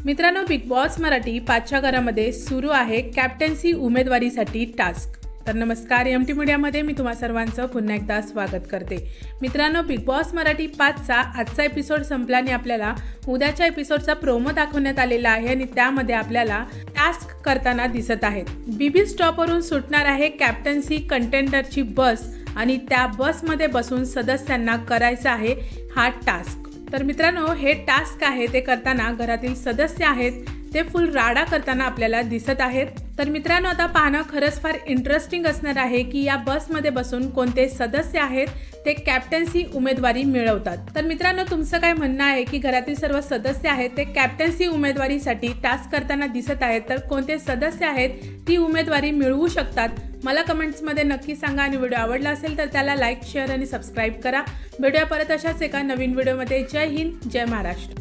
मित्रांनो, big boss Marathi 5च्या घरामध्ये सुरू आहे कॅप्टन्सी उमेदवारीसाठी टास्क। तर नमस्कार, एमटी मीडियामध्ये मी तुम्हा सर्वांचं पुन्हा एकदा स्वागत करते। मित्रांनो, बिग बॉस मराठी 5चा आजचा एपिसोड संपल्याने आपल्याला उद्याच्या एपिसोडचा प्रोमो दाखवण्यात आलेला आहे आणि त्यामध्ये आपल्याला टास्क करताना दिसत आहेत। बीबी स्टॉपवरून सुटणार आहे कॅप्टन्सी कंटेंडरची बस आणि त्या बसमध्ये बसून सदस्यांना करायचा आहे हा टास्क। तर मित्रांनो, हे टास्क आहे ते करताना घरातील सदस्य आहेत ते फुल राडा करताना आपल्याला दिसत आहेत। तर मित्रांनो, आता पाहणं खरंच फार इंटरेस्टिंग असणार आहे की या बसमध्ये बसून कोणते सदस्य आहेत ते कॅप्टन्सी उमेदवारी मिळवतात। तर मित्रांनो, तुमचं काय म्हणणं आहे की घरातील सर्व सदस्य आहेत ते कॅप्टन्सी उमेदवारीसाठी टास्क करताना दिसत आहेत, तर कोणते सदस्य आहेत ती उमेदवारी मिळवू शकतात? मला कमेंट्समध्ये नक्की सांगा आणि व्हिडिओ आवडला असेल तर त्याला लाईक, शेअर आणि सबस्क्राईब करा। भेटूया परत अशाच एका नवीन व्हिडिओमध्ये। जय हिंद, जय महाराष्ट्र।